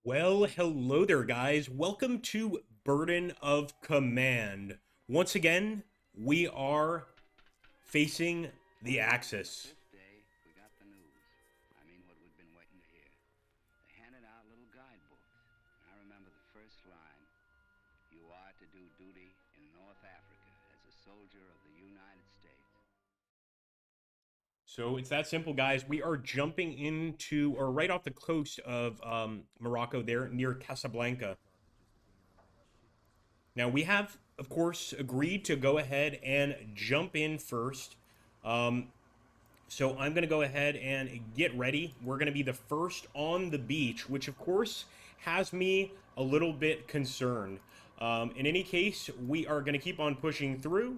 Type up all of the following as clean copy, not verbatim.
Well, hello there, guys. Welcome to Burden of Command. Once again, we are facing the Axis. This day, we got the news. I mean, what we've been waiting to hear. They handed out little guidebooks. I remember the first line. You are to do duty in North Africa as a soldier of the United States. So it's that simple, guys. We are jumping into, or right off the coast of Morocco, there near Casablanca. Now, we have, of course, agreed to go ahead and jump in first. Um, So I'm going to go ahead and get ready. We're going to be the first on the beach, which of course has me a little bit concerned. In any case, we are going to keep on pushing through.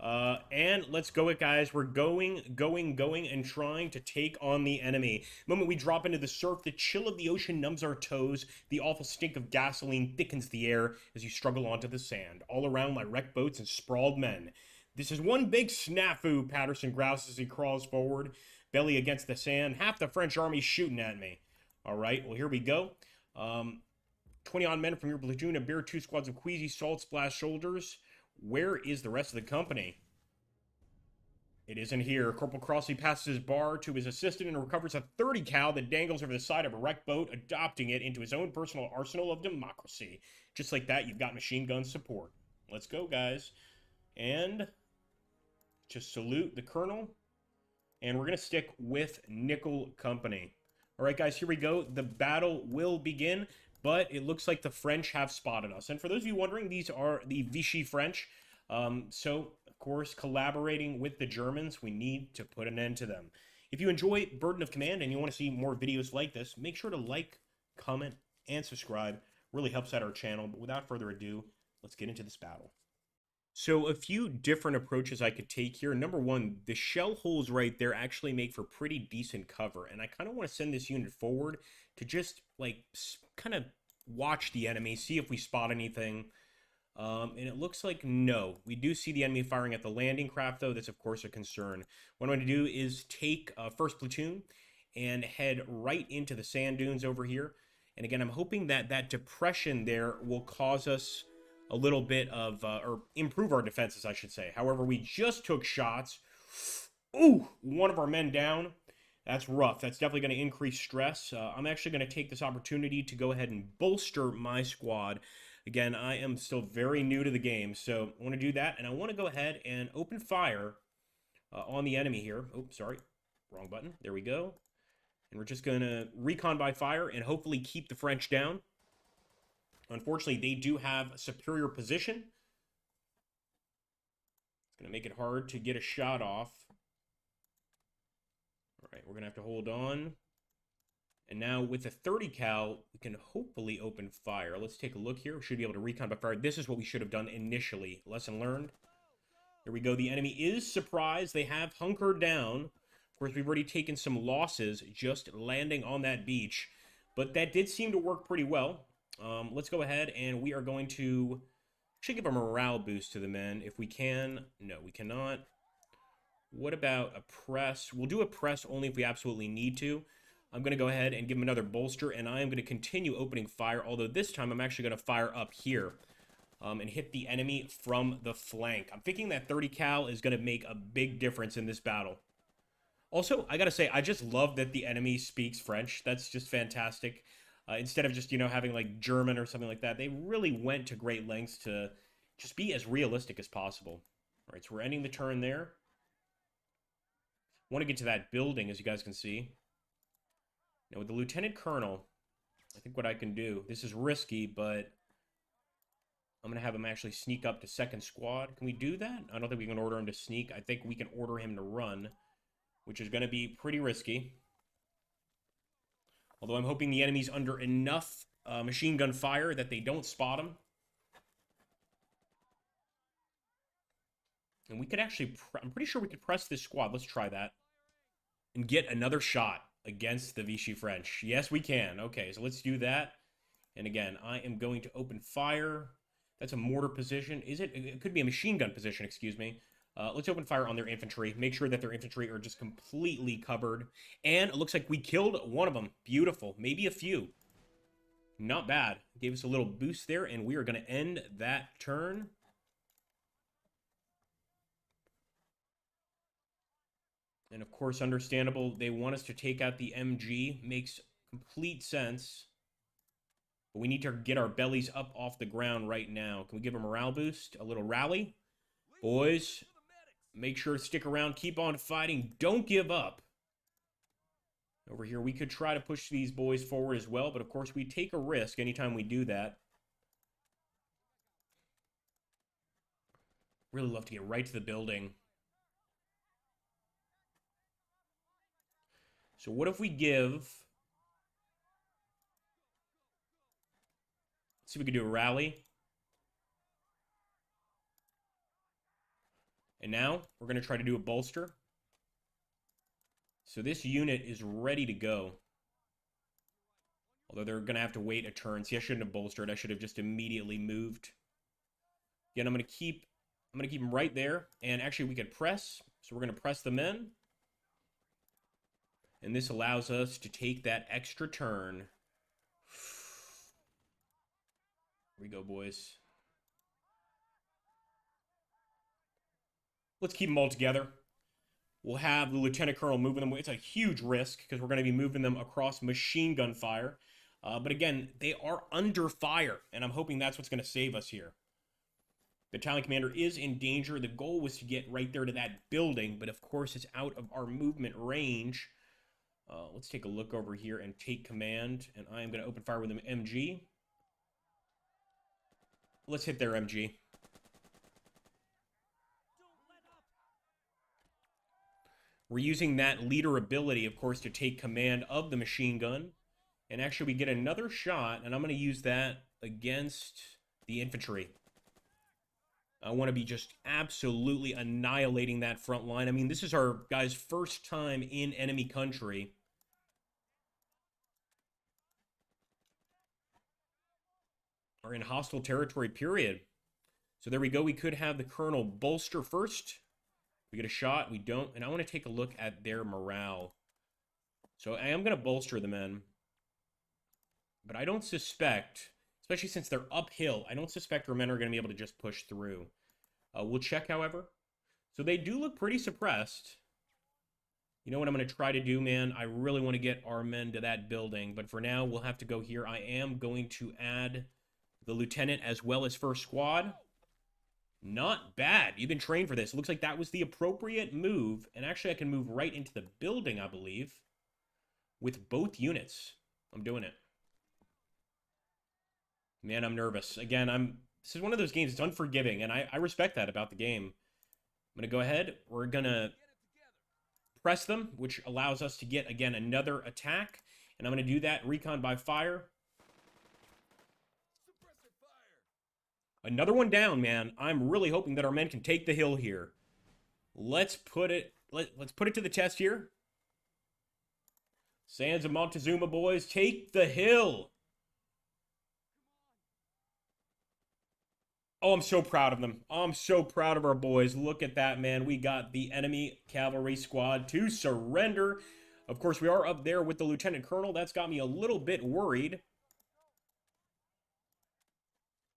And let's go it, guys. We're going, and trying to take on the enemy. The moment we drop into the surf, the chill of the ocean numbs our toes. The awful stink of gasoline thickens the air as you struggle onto the sand. All around lie wrecked boats and sprawled men. This is one big snafu, Patterson growls as he crawls forward, belly against the sand. Half the French army's shooting at me. All right, well, here we go. 20-odd men from your platoon and bear two squads of queasy, salt splash shoulders. Where is the rest of the company? It isn't here. Corporal Crossley passes his bar to his assistant and recovers a 30 cal that dangles over the side of a wrecked boat, adopting it into his own personal arsenal of democracy. Just like that, you've got machine gun support. Let's go, guys. And just salute the colonel. And we're going to stick with Nickel Company. All right, guys, here we go. The battle will begin, but it looks like the French have spotted us. And for those of you wondering, these are the Vichy French. So, of course, collaborating with the Germans, we need to put an end to them. If you enjoy Burden of Command and you want to see more videos like this, make sure to like, comment, and subscribe. Really helps out our channel. But without further ado, let's get into this battle. So a few different approaches I could take here. Number one, the shell holes right there actually make for pretty decent cover. And I kind of want to send this unit forward to just like kind of watch the enemy, see if we spot anything. And it looks like no. We do see the enemy firing at the landing craft, though. That's, of course, a concern. What I'm going to do is take first platoon and head right into the sand dunes over here. And again, I'm hoping that that depression there will cause us a little bit of, or improve our defenses, I should say. However, we just took shots. Ooh, one of our men down. That's rough. That's definitely going to increase stress. I'm actually going to take this opportunity to go ahead and bolster my squad. Again, I am still very new to the game, so I want to do that. And I want to go ahead and open fire on the enemy here. Oh, sorry. Wrong button. There we go. And we're just going to recon by fire and hopefully keep the French down. Unfortunately, they do have a superior position. It's going to make it hard to get a shot off. All right, we're going to have to hold on. And now with a 30 cal, we can hopefully open fire. Let's take a look here. We should be able to recon by fire. This is what we should have done initially. Lesson learned. Here we go. The enemy is surprised. They have hunkered down. Of course, we've already taken some losses just landing on that beach. But that did seem to work pretty well. Let's go ahead and we are going to actually give a morale boost to the men if we can. No, we cannot. What about a press? We'll do a press only if we absolutely need to. I'm going to go ahead and give them another bolster, and I am going to continue opening fire, although this time I'm actually going to fire up here and hit the enemy from the flank. I'm thinking that 30 cal is going to make a big difference in this battle. Also, I got to say, I just love that the enemy speaks French. That's just fantastic. Instead of just, having like German or something like that, they really went to great lengths to just be as realistic as possible. All right, so we're ending the turn there. Want to get to that building, as you guys can see. Now, with the Lieutenant Colonel, I think what I can do, this is risky, but I'm going to have him actually sneak up to second squad. Can we do that? I don't think we can order him to sneak. I think we can order him to run, which is going to be pretty risky. Although I'm hoping the enemy's under enough machine gun fire that they don't spot him. And we could actually, I'm pretty sure we could press this squad. Let's try that. And get another shot against the Vichy French. Yes, we can. Okay, so let's do that. And again, I am going to open fire. That's a mortar position. Is it? It could be a machine gun position, excuse me. Let's open fire on their infantry. Make sure that their infantry are just completely covered. And it looks like we killed one of them. Beautiful. Maybe a few. Not bad. Gave us a little boost there, and we are going to end that turn. And of course, understandable, they want us to take out the MG. Makes complete sense. But we need to get our bellies up off the ground right now. Can we give a morale boost? A little rally? Boys, make sure to stick around. Keep on fighting. Don't give up. Over here, we could try to push these boys forward as well, but of course, we take a risk anytime we do that. Really love to get right to the building. So what if we give... Let's see if we can do a rally. And now, we're going to try to do a bolster. So this unit is ready to go. Although they're going to have to wait a turn. See, I shouldn't have bolstered. I should have just immediately moved. Again, I'm going to keep them right there. And actually, we could press. So we're going to press them in. And this allows us to take that extra turn. Here we go, boys. Let's keep them all together. We'll have the Lieutenant Colonel moving them. It's a huge risk because we're going to be moving them across machine gun fire. But again, they are under fire, and I'm hoping that's what's going to save us here. Battalion Commander is in danger. The goal was to get right there to that building, but of course it's out of our movement range. Let's take a look over here and take command, and I am going to open fire with an MG. Let's hit their MG. We're using that leader ability, of course, to take command of the machine gun. And actually, we get another shot, and I'm going to use that against the infantry. I want to be just absolutely annihilating that front line. I mean, this is our guys' first time in enemy country. Or in hostile territory, period. So there we go. We could have the Colonel bolster first. We get a shot. We don't. And I want to take a look at their morale. So I am going to bolster the men. But I don't suspect, especially since they're uphill, I don't suspect our men are going to be able to just push through. We'll check, however. So they do look pretty suppressed. You know what I'm going to try to do, man? I really want to get our men to that building. But for now, we'll have to go here. I am going to add the lieutenant as well as first squad. Not bad. You've been trained for this. It looks like that was the appropriate move. And actually, I can move right into the building, I believe, with both units. I'm doing it. Man, I'm nervous. Again, this is one of those games that's unforgiving, and I respect that about the game. I'm going to go ahead. We're going to press them, which allows us to get, again, another attack. And I'm going to do that. Recon by fire. Another one down, man. I'm really hoping that our men can take the hill here. Let's put it to the test here. Sands of Montezuma, boys, take the hill. Oh, I'm so proud of them. I'm so proud of our boys. Look at that, man. We got the enemy cavalry squad to surrender. Of course, we are up there with the Lieutenant Colonel. That's got me a little bit worried.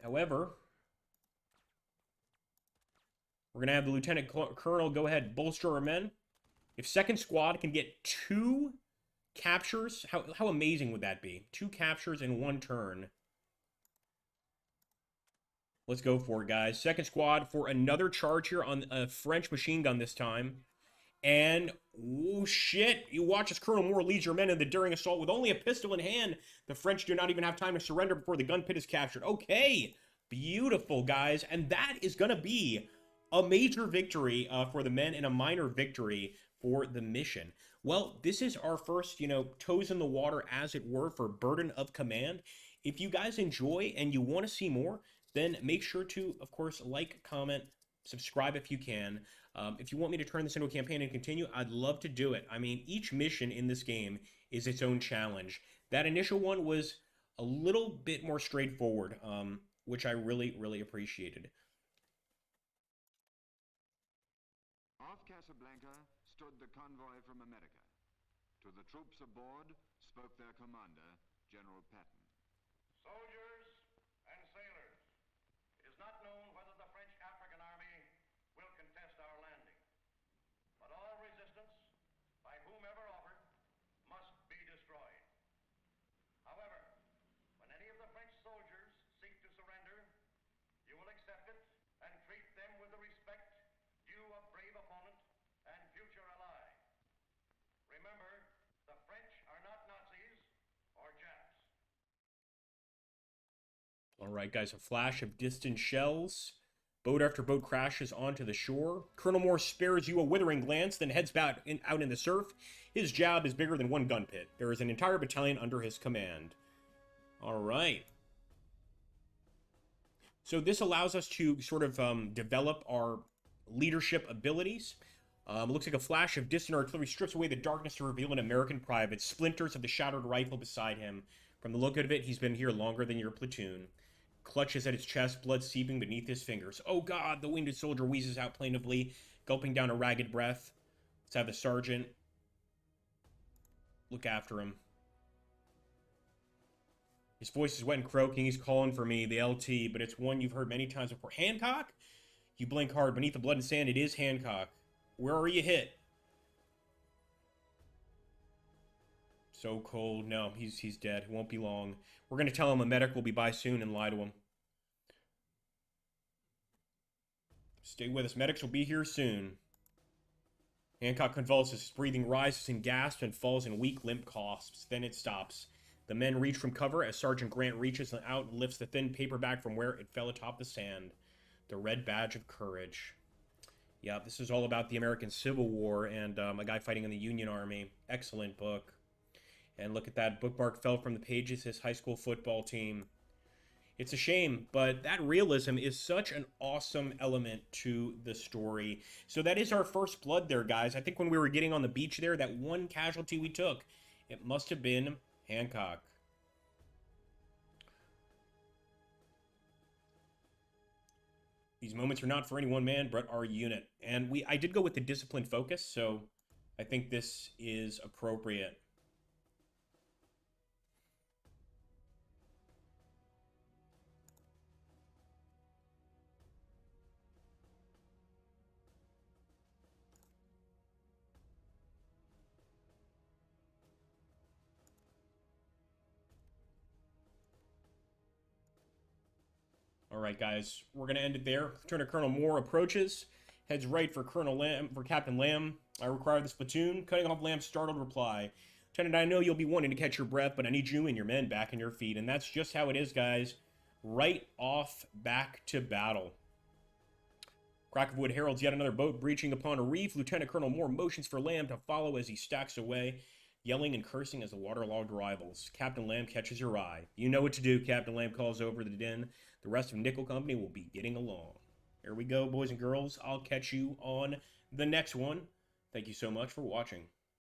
However, we're going to have the Lieutenant Colonel go ahead and bolster our men. If second squad can get 2 captures, how amazing would that be? 2 captures in 1 turn. Let's go for it, guys. Second squad for another charge here on a French machine gun this time. And, oh shit, you watch as Colonel Moore leads your men in the daring assault with only a pistol in hand. The French do not even have time to surrender before the gun pit is captured. Okay, beautiful, guys. And that is going to be a major victory for the men and a minor victory for the mission. Well, this is our first, toes in the water, as it were, for Burden of Command. If you guys enjoy and you want to see more, then make sure to, of course, like, comment, subscribe if you can. If you want me to turn this into a campaign and continue, I'd love to do it. I mean, each mission in this game is its own challenge. That initial one was a little bit more straightforward, which I really, really appreciated. Off Casablanca stood the convoy from America. To the troops aboard spoke their commander, General Patton. All right, guys, a flash of distant shells. Boat after boat crashes onto the shore. Colonel Moore spares you a withering glance, then heads out in the surf. His job is bigger than one gun pit. There is an entire battalion under his command. All right. So this allows us to sort of develop our leadership abilities. Looks like a flash of distant artillery strips away the darkness to reveal an American private. Splinters of the shattered rifle beside him. From the look of it, he's been here longer than your platoon. Clutches at his chest, blood seeping beneath his fingers. Oh God, the wounded soldier wheezes out plaintively, gulping down a ragged breath. Let's have the sergeant look after him. His voice is wet and croaking. He's calling for me, the LT, but it's one you've heard many times before. Hancock? You blink hard. Beneath the blood and sand, it is Hancock. Where are you hit? So cold. No, he's dead. It won't be long. We're going to tell him a medic will be by soon and lie to him. Stay with us. Medics will be here soon. Hancock convulses. His breathing rises in gasps and falls in weak, limp coughs. Then it stops. The men reach from cover as Sergeant Grant reaches out and lifts the thin paperback from where it fell atop the sand. The red badge of courage. Yeah, this is all about the American Civil War and a guy fighting in the Union Army. Excellent book. And look at that, bookmark fell from the pages, his high school football team. It's a shame, but that realism is such an awesome element to the story. So that is our first blood there, guys. I think when we were getting on the beach there, that one casualty we took, it must have been Hancock. These moments are not for any one man, but our unit. And I did go with the disciplined focus, so I think this is appropriate. All right, guys, we're going to end it there. Lieutenant Colonel Moore approaches, heads right for Captain Lamb. I require this platoon. Cutting off Lamb's startled reply. Lieutenant, I know you'll be wanting to catch your breath, but I need you and your men back on your feet. And that's just how it is, guys. Right off back to battle. Crack of wood heralds yet another boat breaching upon a reef. Lieutenant Colonel Moore motions for Lamb to follow as he stacks away, yelling and cursing as the waterlogged rivals. Captain Lamb catches your eye. You know what to do, Captain Lamb calls over the din. The rest of Nickel Company will be getting along. Here we go, boys and girls. I'll catch you on the next one. Thank you so much for watching.